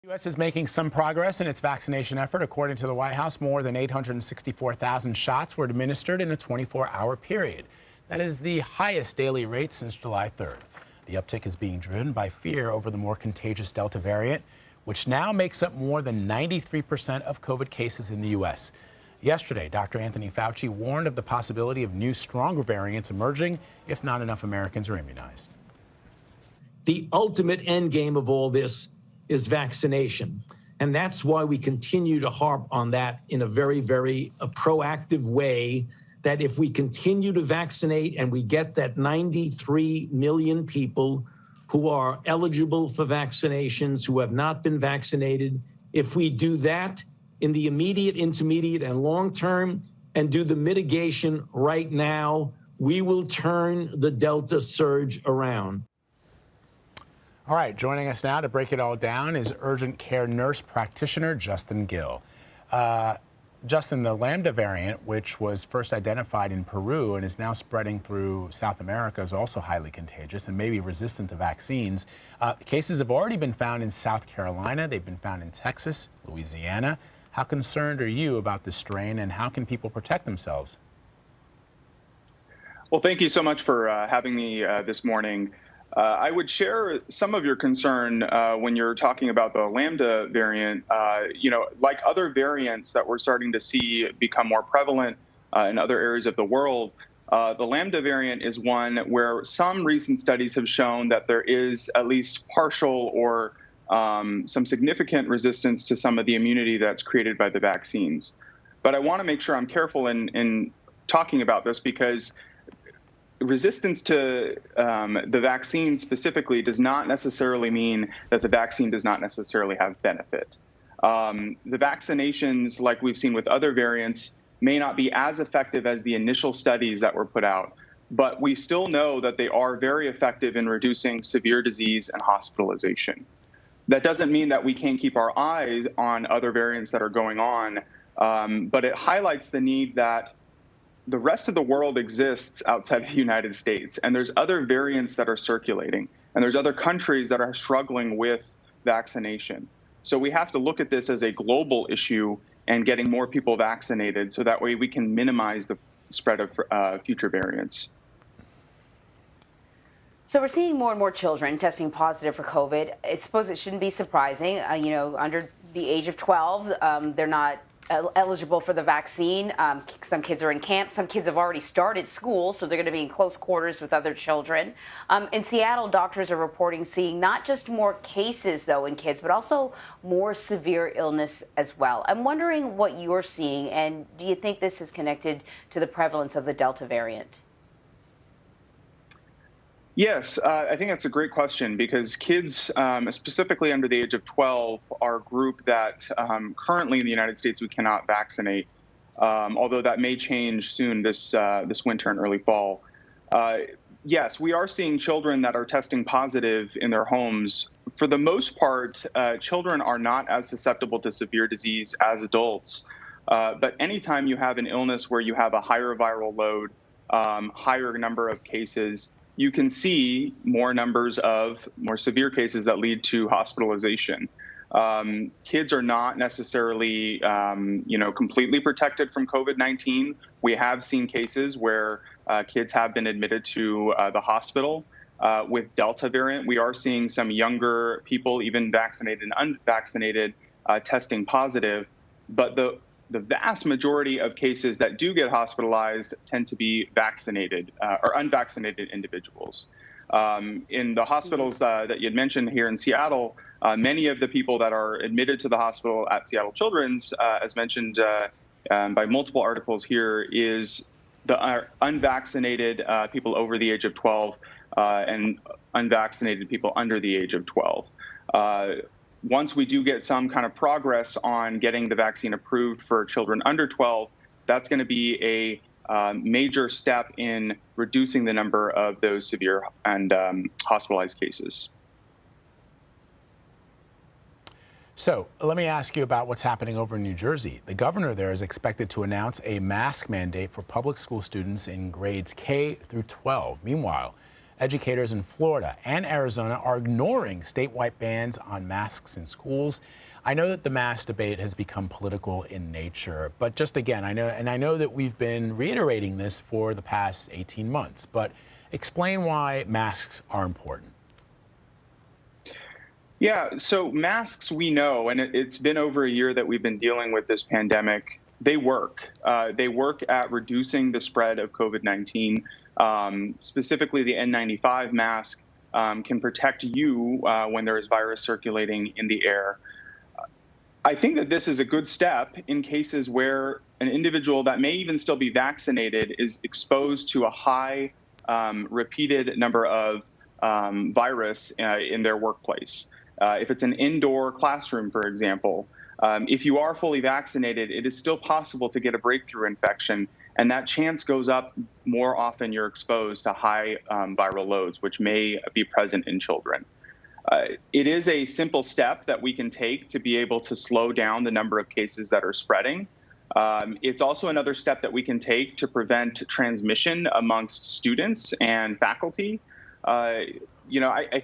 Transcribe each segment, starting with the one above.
The U.S. is making some progress in its vaccination effort. According to the White House, more than 864,000 shots were administered in a 24-hour period. That is the highest daily rate since July 3rd. The uptick is being driven by fear over the more contagious Delta variant, which now makes up more than 93% of COVID cases in the U.S. Yesterday, Dr. Anthony Fauci warned of the possibility of new, stronger variants emerging if not enough Americans are immunized. The ultimate end game of all this is vaccination. And that's why we continue to harp on that in a very, very proactive way, that if we continue to vaccinate and we get that 93 million people who are eligible for vaccinations, who have not been vaccinated, if we do that in the immediate, intermediate, and long term, and do the mitigation right now, we will turn the Delta surge around. All right, joining us now to break it all down is urgent care nurse practitioner Justin Gill. Justin, the Lambda variant, which was first identified in Peru and is now spreading through South America, is also highly contagious and may be resistant to vaccines. Cases have already been found in South Carolina. They've been found in Texas, Louisiana. How concerned are you about this strain, and how can people protect themselves? Well, thank you so much for having me this morning. I would share some of your concern when you're talking about the Lambda variant. Like other variants that we're starting to see become more prevalent in other areas of the world, the Lambda variant is one where some recent studies have shown that there is at least partial or some significant resistance to some of the immunity that's created by the vaccines. But I want to make sure I'm careful in talking about this, because resistance to the vaccine specifically does not necessarily mean that the vaccine does not necessarily have benefit. The vaccinations, like we've seen with other variants, may not be as effective as the initial studies that were put out, but we still know that they are very effective in reducing severe disease and hospitalization. That doesn't mean that we can't keep our eyes on other variants that are going on, but it highlights the need that the rest of the world exists outside of the United States, and there's other variants that are circulating, and there's other countries that are struggling with vaccination. So we have to look at this as a global issue and getting more people vaccinated, so that way we can minimize the spread of future variants. So we're seeing more and more children testing positive for COVID. I suppose it shouldn't be surprising. Under the age of 12, they're not eligible for the vaccine. Some kids are in camp. Some kids have already started school, so they're going to be in close quarters with other children. In Seattle, doctors are reporting seeing not just more cases, though, in kids, but also more severe illness as well. I'm wondering what you're seeing, and do you think this is connected to the prevalence of the Delta variant? Yes, I think that's a great question, because kids, specifically under the age of 12, are a group that currently in the United States we cannot vaccinate, although that may change soon this winter and early fall. Yes, we are seeing children that are testing positive in their homes. For the most part, children are not as susceptible to severe disease as adults. But anytime you have an illness where you have a higher viral load, higher number of cases, you can see more numbers of more severe cases that lead to hospitalization. Kids are not necessarily, completely protected from COVID-19. We have seen cases where kids have been admitted to the hospital. With Delta variant, we are seeing some younger people, even vaccinated and unvaccinated, testing positive. But the vast majority of cases that do get hospitalized tend to be vaccinated or unvaccinated individuals. In the hospitals that you had mentioned here in Seattle, many of the people that are admitted to the hospital at Seattle Children's, as mentioned by multiple articles here, is the unvaccinated people over the age of 12 and unvaccinated people under the age of 12. Once we do get some kind of progress on getting the vaccine approved for children under 12, that's going to be a major step in reducing the number of those severe and hospitalized cases. So let me ask you about what's happening over in New Jersey. The governor there is expected to announce a mask mandate for public school students in grades K through 12. Meanwhile, Educators in Florida and Arizona are ignoring statewide bans on masks in schools. I know that the mask debate has become political in nature, but just again, I know that we've been reiterating this for the past 18 months, but explain why masks are important. Yeah, so masks, we know, and it's been over a year that we've been dealing with this pandemic. They work. They work at reducing the spread of COVID-19. Specifically, the N95 mask can protect you when there is virus circulating in the air. I think that this is a good step in cases where an individual that may even still be vaccinated is exposed to a high repeated number of virus in their workplace. If it's an indoor classroom, for example, if you are fully vaccinated, it is still possible to get a breakthrough infection, and that chance goes up more often you're exposed to high viral loads, which may be present in children. It is a simple step that we can take to be able to slow down the number of cases that are spreading. It's also another step that we can take to prevent transmission amongst students and faculty. I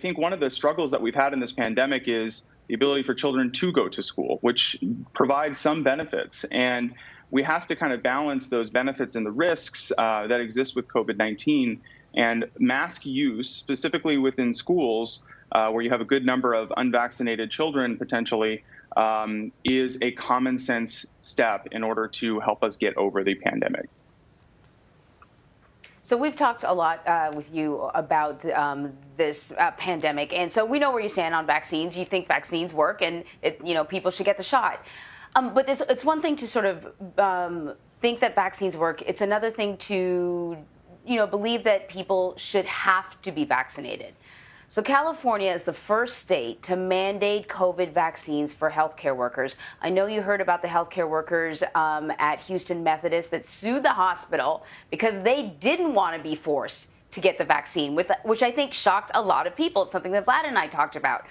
think one of the struggles that we've had in this pandemic is the ability for children to go to school, which provides some benefits. And we have to kind of balance those benefits and the risks that exist with COVID-19. And mask use, specifically within schools, where you have a good number of unvaccinated children potentially, is a common sense step in order to help us get over the pandemic. So we've talked a lot with you about this pandemic, and so we know where you stand on vaccines. You think vaccines work, and people should get the shot. But it's one thing to sort of think that vaccines work. It's another thing to believe that people should have to be vaccinated. So California is the first state to mandate COVID vaccines for healthcare workers. I know you heard about the healthcare workers at Houston Methodist that sued the hospital because they didn't want to be forced to get the vaccine, which I think shocked a lot of people. It's something that Vlad and I talked about.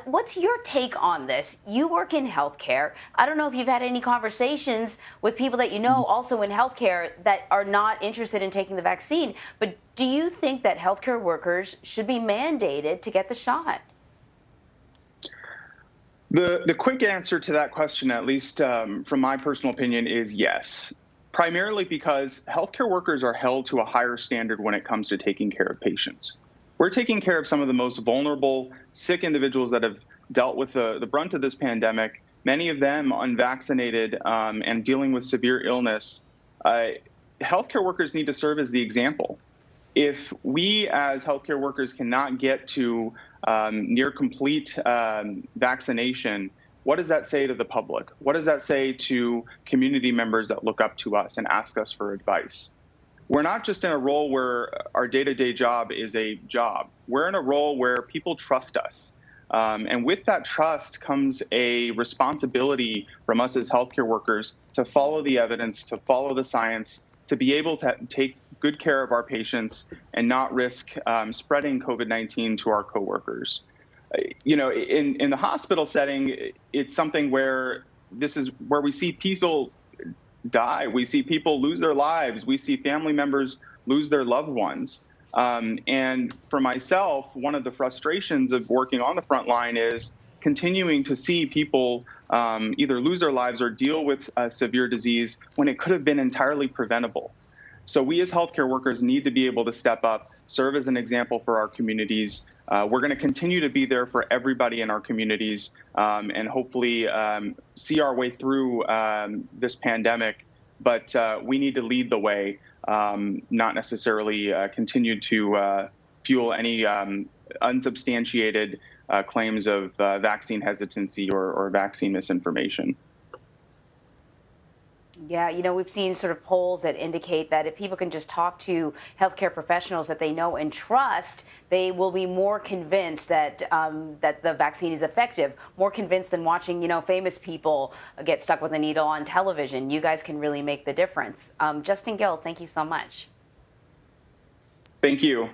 What's your take on this? You work in healthcare. I don't know if you've had any conversations with people that you know also in healthcare that are not interested in taking the vaccine, but do you think that healthcare workers should be mandated to get the shot? The quick answer to that question, at least from my personal opinion, is yes. Primarily because healthcare workers are held to a higher standard when it comes to taking care of patients. We're taking care of some of the most vulnerable, sick individuals that have dealt with the brunt of this pandemic, many of them unvaccinated and dealing with severe illness. Healthcare workers need to serve as the example. If we as healthcare workers cannot get to near complete vaccination, what does that say to the public? What does that say to community members that look up to us and ask us for advice? We're not just in a role where our day-to-day job is a job. We're in a role where people trust us. And with that trust comes a responsibility from us as healthcare workers to follow the evidence, to follow the science, to be able to take good care of our patients and not risk spreading COVID-19 to our coworkers. In the hospital setting, it's something where this is where we see people die. We see people lose their lives. We see family members lose their loved ones. And for myself, one of the frustrations of working on the front line is continuing to see people either lose their lives or deal with severe disease when it could have been entirely preventable. So we as healthcare workers need to be able to step up, serve as an example for our communities. We're going to continue to be there for everybody in our communities and hopefully see our way through this pandemic. But we need to lead the way, not necessarily continue to fuel any unsubstantiated claims of vaccine hesitancy or vaccine misinformation. Yeah, we've seen sort of polls that indicate that if people can just talk to healthcare professionals that they know and trust, they will be more convinced that that the vaccine is effective, more convinced than watching, famous people get stuck with a needle on television. You guys can really make the difference. Justin Gill, thank you so much. Thank you.